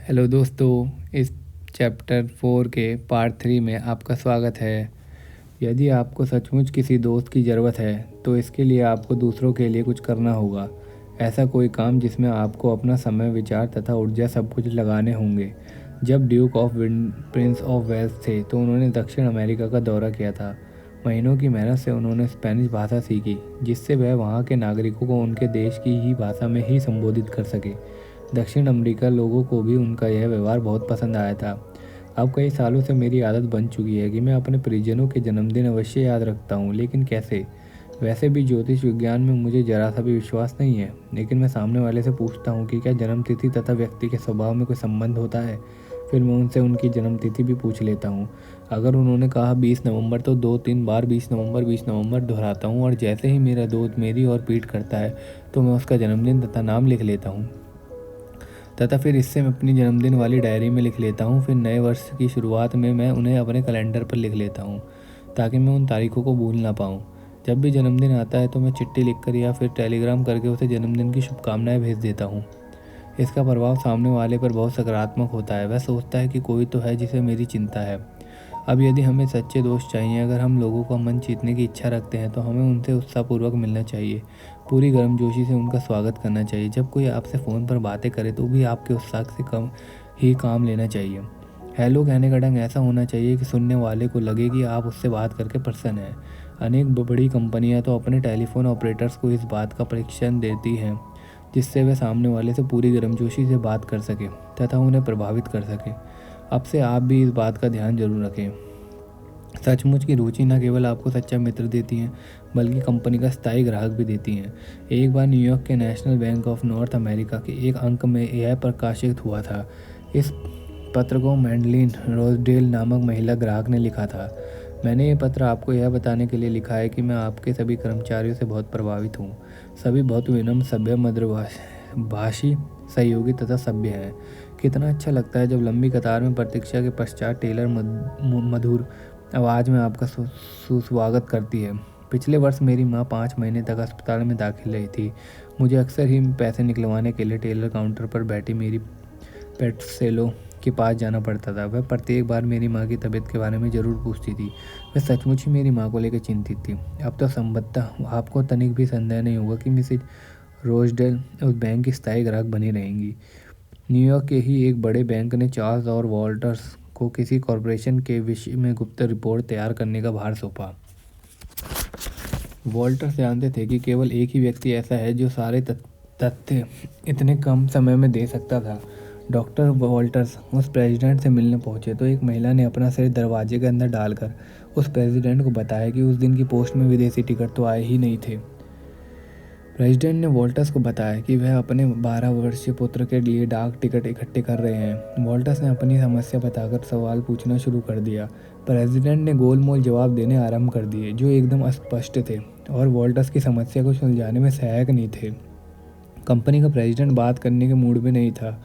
Hello दोस्तों, इस chapter 4 के पार्ट 3 में आपका स्वागत है। यदि आपको सचमुच किसी दोस्त की ज़रूरत है तो इसके लिए आपको दूसरों के लिए कुछ करना होगा। ऐसा कोई काम जिसमें आपको अपना समय, विचार तथा ऊर्जा सब कुछ लगाने होंगे। जब duke of prince of Wales थे तो उन्होंने दक्षिण अमेरिका का दौरा किया था। महीनों की मेहनत से उन्होंने स्पेनिश भाषा सीखी, जिससे वह वहाँ के नागरिकों को उनके देश की ही भाषा में ही संबोधित कर सके। दक्षिण अमेरिका लोगों को भी उनका यह व्यवहार बहुत पसंद आया था। अब कई सालों से मेरी आदत बन चुकी है कि मैं अपने परिजनों के जन्मदिन अवश्य याद रखता हूँ, लेकिन कैसे। वैसे भी ज्योतिष विज्ञान में मुझे जरा सा भी विश्वास नहीं है, लेकिन मैं सामने वाले से पूछता हूँ कि क्या जन्मतिथि तथा व्यक्ति के स्वभाव में कोई संबंध होता है। फिर मैं उनसे उनकी जन्मतिथि भी पूछ लेता हूँ। अगर उन्होंने कहा 20 नवंबर तो 2-3 बार 20 नवंबर दोहराता हूँ, और जैसे ही मेरा दोस्त मेरी ओर पीठ करता है तो मैं उसका जन्मदिन तथा नाम लिख लेता हूँ तथा फिर इससे मैं अपनी जन्मदिन वाली डायरी में लिख लेता हूँ। फिर नए वर्ष की शुरुआत में मैं उन्हें अपने कैलेंडर पर लिख लेता हूँ, ताकि मैं उन तारीखों को भूल ना पाऊँ। जब भी जन्मदिन आता है तो मैं चिट्ठी लिखकर या फिर टेलीग्राम करके उसे जन्मदिन की शुभकामनाएं भेज देता हूँ। इसका प्रभाव सामने वाले पर बहुत सकारात्मक होता है। वह सोचता है कि कोई तो है जिसे मेरी चिंता है। अब यदि हमें सच्चे दोस्त चाहिए, अगर हम लोगों का मन जीतने की इच्छा रखते हैं, तो हमें उनसे उत्साहपूर्वक मिलना चाहिए, पूरी गर्मजोशी से उनका स्वागत करना चाहिए। जब कोई आपसे फ़ोन पर बातें करे तो भी आपके उत्साह से कम ही काम लेना चाहिए। हेलो कहने का ढंग ऐसा होना चाहिए कि सुनने वाले को लगे कि आप उससे बात करके प्रसन्न हैं। अनेक बड़ी कंपनियां तो अपने टेलीफोन ऑपरेटर्स को इस बात का प्रशिक्षण देती हैं, जिससे वे सामने वाले से पूरी गर्मजोशी से बात कर सके तथा उन्हें प्रभावित कर सके। अब से आप भी इस बात का ध्यान जरूर रखें। सचमुच की रुचि न केवल आपको सच्चा मित्र देती हैं, बल्कि कंपनी का स्थायी ग्राहक भी देती हैं। एक बार न्यूयॉर्क के national bank of north America के एक अंक में यह प्रकाशित हुआ था। इस पत्र को मैडलिन रोजडेल नामक महिला ग्राहक ने लिखा था। मैंने ये पत्र आपको यह बताने के लिए लिखा है कि मैं आपके सभी कर्मचारियों से बहुत प्रभावित हूँ। सभी बहुत विनम्र, सभ्य, मधुरभाषी, सहयोगी तथा सभ्य हैं। कितना अच्छा लगता है जब लंबी कतार में प्रतीक्षा के पश्चात टेलर मधुर आवाज़ में आपका सुस्वागत करती है। पिछले वर्ष मेरी माँ 5 महीने तक अस्पताल में दाखिल रही थी। मुझे अक्सर ही पैसे निकलवाने के लिए टेलर काउंटर पर बैठी मेरी पेट सेलो के पास जाना पड़ता था। वह प्रत्येक बार मेरी माँ की तबीयत के बारे में ज़रूर पूछती थी। वह सचमुच ही मेरी माँ को लेकर चिंतित थी। अब तो संभवतः आपको तनिक भी संदेह नहीं होगा कि मिसेज रोजडेल उस बैंक की स्थायी ग्राहक बनी रहेंगी। न्यूयॉर्क के ही एक बड़े बैंक ने चार्ल्स और वॉल्टर्स को किसी कॉरपोरेशन के विषय में गुप्त रिपोर्ट तैयार करने का भार सौंपा। वॉल्टर्स जानते थे कि केवल एक ही व्यक्ति ऐसा है जो सारे तथ्य इतने कम समय में दे सकता था। डॉक्टर वॉल्टर्स उस प्रेसिडेंट से मिलने पहुंचे तो एक महिला ने अपना सिर दरवाजे के अंदर डालकर उस प्रेसिडेंट को बताया कि उस दिन की पोस्ट में विदेशी टिकट तो आए ही नहीं थे। प्रेसिडेंट ने वॉल्टर्स को बताया कि वह अपने 12 वर्षीय पुत्र के लिए डाक टिकट इकट्ठे कर रहे हैं। वॉल्टर्स ने अपनी समस्या बताकर सवाल पूछना शुरू कर दिया। प्रेसिडेंट ने गोलमोल जवाब देने आरंभ कर दिए, जो एकदम अस्पष्ट थे और वॉल्टर्स की समस्या को सुलझाने में सहायक नहीं थे। कंपनी का प्रेसिडेंट बात करने के मूड में नहीं था।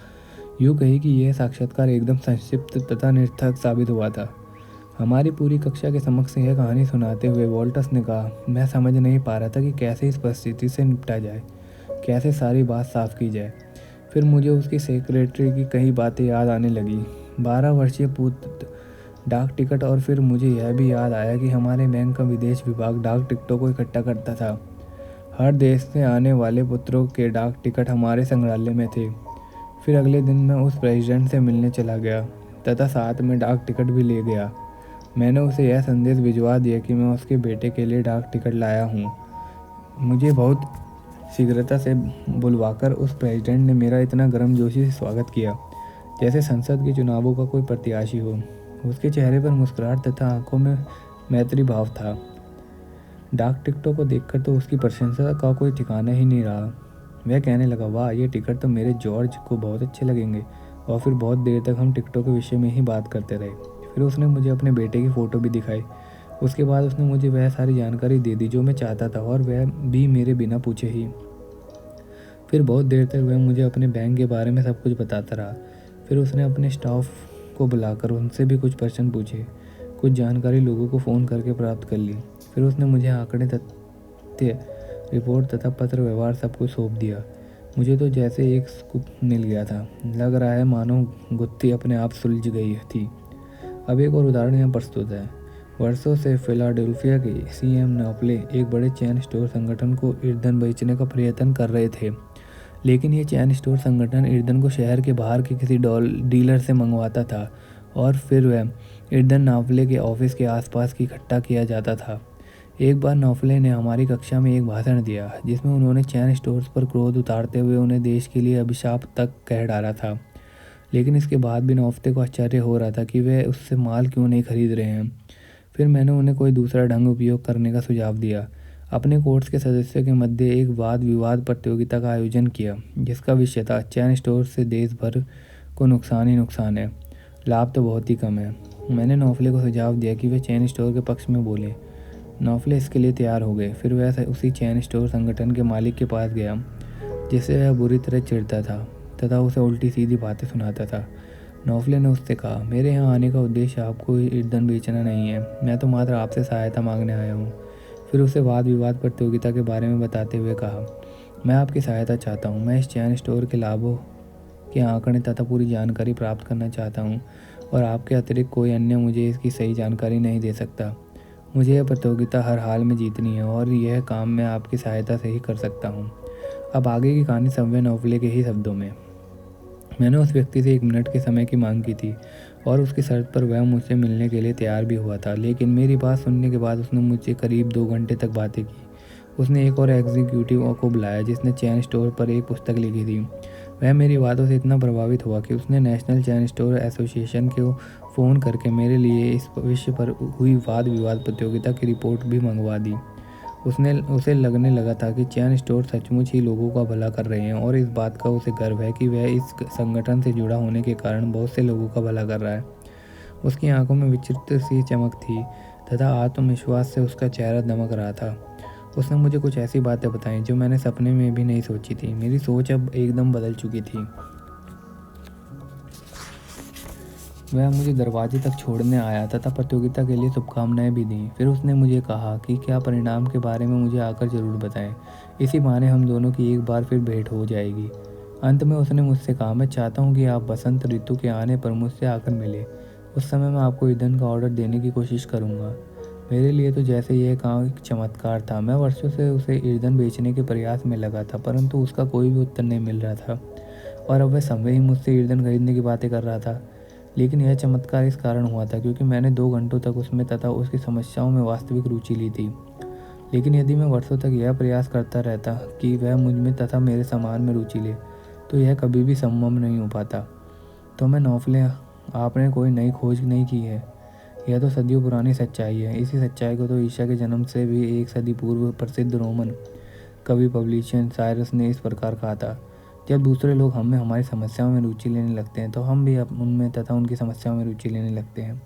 यूँ कही कि यह साक्षात्कार एकदम संक्षिप्त तथा निरर्थक साबित हुआ था। हमारी पूरी कक्षा के समक्ष यह कहानी सुनाते हुए वॉल्टर्स ने कहा, मैं समझ नहीं पा रहा था कि कैसे इस परिस्थिति से निपटा जाए, कैसे सारी बात साफ की जाए। फिर मुझे उसकी सेक्रेटरी की कई बातें याद आने लगी। 12 वर्षीय पुत्र, डाक टिकट, और फिर मुझे यह भी याद आया कि हमारे बैंक का विदेश विभाग डाक टिकटों को इकट्ठा करता था। हर देश से आने वाले पुत्रों के डाक टिकट हमारे संग्रहालय में थे। फिर अगले दिन मैं उस प्रेसिडेंट से मिलने चला गया तथा साथ में डाक टिकट भी ले गया। मैंने उसे यह संदेश भिजवा दिया कि मैं उसके बेटे के लिए डाक टिकट लाया हूँ। मुझे बहुत शीघ्रता से बुलवाकर उस प्रेसिडेंट ने मेरा इतना गर्मजोशी से स्वागत किया, जैसे संसद के चुनावों का कोई प्रत्याशी हो। उसके चेहरे पर मुस्कुराहट तथा आंखों में मैत्री भाव था। डाक टिकटों को देखकर तो उसकी प्रशंसा का कोई ठिकाना ही नहीं रहा। वह कहने लगा, वाह, ये टिकट तो मेरे जॉर्ज को बहुत अच्छे लगेंगे। और फिर बहुत देर तक हम टिकटों के विषय में ही बात करते रहे। फिर उसने मुझे अपने बेटे की फ़ोटो भी दिखाई। उसके बाद उसने मुझे वह सारी जानकारी दे दी जो मैं चाहता था, और वह भी मेरे बिना पूछे ही। फिर बहुत देर तक वह मुझे अपने बैंक के बारे में सब कुछ बताता रहा। फिर उसने अपने स्टाफ को बुलाकर उनसे भी कुछ प्रश्न पूछे। कुछ जानकारी लोगों को फ़ोन करके प्राप्त कर ली। फिर उसने मुझे आंकड़े, तथ्य, रिपोर्ट तथा पत्र व्यवहार सब कुछ सौंप दिया। मुझे तो जैसे एक स्कूप मिल गया था। लग रहा है मानो गुत्थी अपने आप सुलझ गई थी। अब एक और उदाहरण यहाँ प्रस्तुत है। वर्षों से फिलाडेल्फिया के सीएम नोफले एक बड़े चैन स्टोर संगठन को ईंधन बेचने का प्रयत्न कर रहे थे। लेकिन ये चैन स्टोर संगठन ईंधन को शहर के बाहर के किसी डीलर से मंगवाता था और फिर वह ईंधन नोफले के ऑफिस के आसपास की इकट्ठा किया जाता था। एक बार नोफले ने हमारी कक्षा में एक भाषण दिया जिसमें उन्होंने चैन स्टोर्स पर क्रोध उतारते हुए उन्हें देश के लिए अभिशाप तक कह डाला था। लेकिन इसके बाद भी नोफ्ते को आश्चर्य हो रहा था कि वे उससे माल क्यों नहीं खरीद रहे हैं। फिर मैंने उन्हें कोई दूसरा ढंग उपयोग करने का सुझाव दिया। अपने कोर्स के सदस्यों के मध्य एक वाद विवाद प्रतियोगिता का आयोजन किया जिसका विषय था चैन स्टोर से देश भर को नुकसान ही नुकसान है, लाभ तो बहुत ही कम है। मैंने नोफले को सुझाव दिया कि वे चैन स्टोर के पक्ष में बोले। नोफले इसके लिए तैयार हो गए। फिर वह उसी चैन स्टोर संगठन के मालिक के पास गया जिससे वह बुरी तरह चिढ़ता था तथा उसे उल्टी सीधी बातें सुनाता था। नोफले ने उससे कहा, मेरे यहाँ आने का उद्देश्य आपको ईंधन बेचना नहीं है, मैं तो मात्र आपसे सहायता मांगने आया हूँ। फिर उसे वाद विवाद प्रतियोगिता के बारे में बताते हुए कहा, मैं आपकी सहायता चाहता हूँ। मैं इस चैन स्टोर के लाभों के आंकड़े तथा पूरी जानकारी प्राप्त करना चाहता हूँ और आपके अतिरिक्त कोई अन्य मुझे इसकी सही जानकारी नहीं दे सकता। मुझे यह प्रतियोगिता हर हाल में जीतनी है और यह काम मैं आपकी सहायता से ही कर सकता हूँ। अब आगे की कहानी सव्य नोफले के ही शब्दों में। मैंने उस व्यक्ति से 1 मिनट के समय की मांग की थी और उसकी शर्त पर वह मुझसे मिलने के लिए तैयार भी हुआ था। लेकिन मेरी बात सुनने के बाद उसने मुझसे करीब 2 घंटे तक बातें की। उसने एक और एग्जीक्यूटिव को बुलाया जिसने चैन स्टोर पर एक पुस्तक लिखी थी। वह मेरी बातों से इतना प्रभावित हुआ कि उसने नेशनल चैन स्टोर एसोसिएशन को फ़ोन करके मेरे लिए इस विषय पर हुई वाद विवाद प्रतियोगिता की रिपोर्ट भी मंगवा दी। उसे लगने लगा था कि चैन स्टोर सचमुच ही लोगों का भला कर रहे हैं और इस बात का उसे गर्व है कि वह इस संगठन से जुड़ा होने के कारण बहुत से लोगों का भला कर रहा है। उसकी आंखों में विचित्र सी चमक थी तथा आत्मविश्वास से उसका चेहरा दमक रहा था। उसने मुझे कुछ ऐसी बातें बताई जो मैंने सपने में भी नहीं सोची थी। मेरी सोच अब एकदम बदल चुकी थी। वह मुझे दरवाजे तक छोड़ने आया तथा प्रतियोगिता के लिए शुभकामनाएं भी दी। फिर उसने मुझे कहा कि क्या परिणाम के बारे में मुझे आकर ज़रूर बताएं। इसी बहाने हम दोनों की एक बार फिर भेंट हो जाएगी। अंत में उसने मुझसे कहा, मैं चाहता हूँ कि आप बसंत ऋतु के आने पर मुझसे आकर मिले। उस समय मैं आपको ईंधन का ऑर्डर देने की कोशिश करूँगा। मेरे लिए तो जैसे यह काम एक चमत्कार था। मैं वर्षों से उसे ईंधन बेचने के प्रयास में लगा था परंतु उसका कोई भी उत्तर नहीं मिल रहा था और अब वह समय ही मुझसे ईंधन खरीदने की बातें कर रहा था। लेकिन यह चमत्कार इस कारण हुआ था क्योंकि मैंने 2 घंटों तक उसमें तथा उसकी समस्याओं में वास्तविक रुचि ली थी। लेकिन यदि मैं वर्षों तक यह प्रयास करता रहता कि वह मुझ में तथा मेरे सामान में रुचि ले तो यह कभी भी संभव नहीं हो पाता। तो मैं नोफले, आपने कोई नई खोज नहीं की है। यह तो सदियों पुरानी सच्चाई है। इसी सच्चाई को तो ईसा के जन्म से भी 1 सदी पूर्व प्रसिद्ध रोमन कवि पब्लिशियन साइरस ने इस प्रकार कहा था, जब दूसरे लोग हमें हमारी समस्याओं में रुचि लेने लगते हैं तो हम भी उनमें तथा उनकी समस्याओं में रुचि लेने लगते हैं।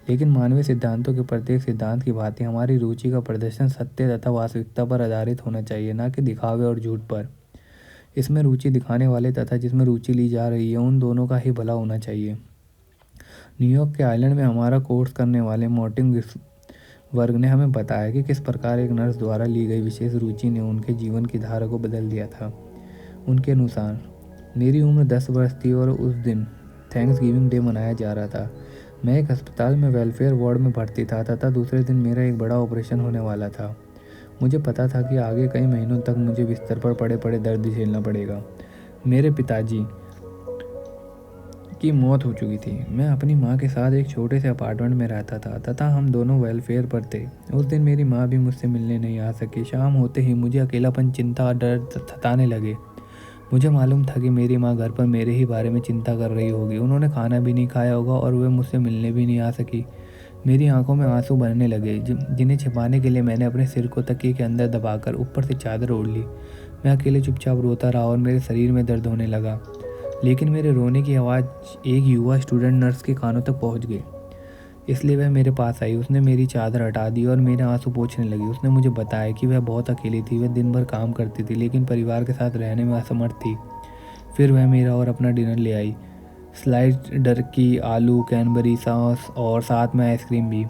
लेकिन मानवीय सिद्धांतों के प्रत्येक सिद्धांत की भांति हमारी रुचि का प्रदर्शन सत्य तथा वास्तविकता पर आधारित होना चाहिए, न कि दिखावे और झूठ पर। इसमें रुचि दिखाने वाले तथा जिसमें रुचि ली जा रही है उन दोनों का ही भला होना चाहिए। न्यूयॉर्क के आइलैंड में हमारा कोर्स करने वाले मोर्टिन वर्ग ने हमें बताया कि किस प्रकार एक नर्स द्वारा ली गई विशेष रुचि ने उनके जीवन की धारा को बदल दिया था। उनके अनुसार मेरी उम्र 10 वर्ष थी और उस दिन थैंक्सगिविंग डे मनाया जा रहा था। मैं एक अस्पताल में वेलफेयर वार्ड में भर्ती था तथा दूसरे दिन मेरा एक बड़ा ऑपरेशन होने वाला था। मुझे पता था कि आगे कई महीनों तक मुझे बिस्तर पर पड़े पड़े दर्द झेलना पड़ेगा। मेरे पिताजी की मौत हो चुकी थी। मैं अपनी माँ के साथ एक छोटे से अपार्टमेंट में रहता था तथा हम दोनों वेलफेयर पर थे। उस दिन मेरी माँ भी मुझसे मिलने नहीं आ सकी। शाम होते ही मुझे अकेलापन, चिंता और डर सताने लगे। मुझे मालूम था कि मेरी माँ घर पर मेरे ही बारे में चिंता कर रही होगी। उन्होंने खाना भी नहीं खाया होगा और वे मुझसे मिलने भी नहीं आ सकी। मेरी आंखों में आंसू भरने लगे जिन्हें छिपाने के लिए मैंने अपने सिर को तकिए के अंदर दबाकर ऊपर से चादर ओढ़ ली। मैं अकेले चुपचाप रोता रहा और मेरे शरीर में दर्द होने लगा। लेकिन मेरे रोने की आवाज़ एक युवा स्टूडेंट नर्स के कानों तक पहुंच गई, इसलिए वह मेरे पास आई। उसने मेरी चादर हटा दी और मेरे आंसू पोंछने लगी। उसने मुझे बताया कि वह बहुत अकेली थी। वह दिन भर काम करती थी लेकिन परिवार के साथ रहने में असमर्थ थी। फिर वह मेरा और अपना डिनर ले आई, स्लाइस्ड की आलू, कैनबरी सॉस और साथ में आइसक्रीम भी।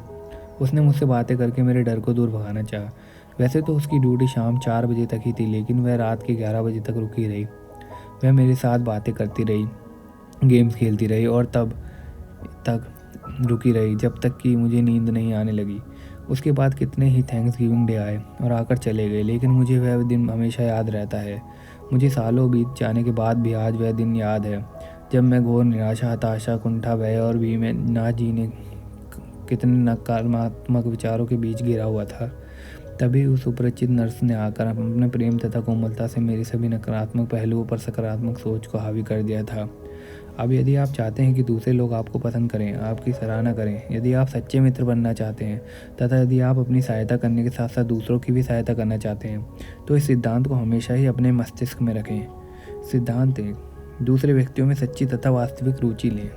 उसने मुझसे बातें करके मेरे डर को दूर भगाना चाहा। वैसे तो उसकी ड्यूटी शाम 4 बजे तक ही थी लेकिन वह रात के 11 बजे तक रुकी रही। वह मेरे साथ बातें करती रही, गेम्स खेलती रही और तब तक रुकी रही जब तक कि मुझे नींद नहीं आने लगी। उसके बाद कितने ही थैंक्सगिविंग डे आए और आकर चले गए, लेकिन मुझे वह दिन हमेशा याद रहता है। मुझे सालों बीत जाने के बाद भी आज वह दिन याद है, जब मैं घोर निराशा, हताशा, कुंठा, भय और भी मैं ना जीने कितने नकारात्मक विचारों के बीच घिरा हुआ था। तभी उस सुपरिचित नर्स ने आकर अपने प्रेम तथा कोमलता से मेरे सभी नकारात्मक पहलुओं पर सकारात्मक सोच को हावी कर दिया था। अब यदि आप चाहते हैं कि दूसरे लोग आपको पसंद करें, आपकी सराहना करें, यदि आप सच्चे मित्र बनना चाहते हैं तथा यदि आप अपनी सहायता करने के साथ साथ दूसरों की भी सहायता करना चाहते हैं, तो इस सिद्धांत को हमेशा ही अपने मस्तिष्क में रखें। सिद्धांत 1, दूसरे व्यक्तियों में सच्ची तथा वास्तविक रुचि लें।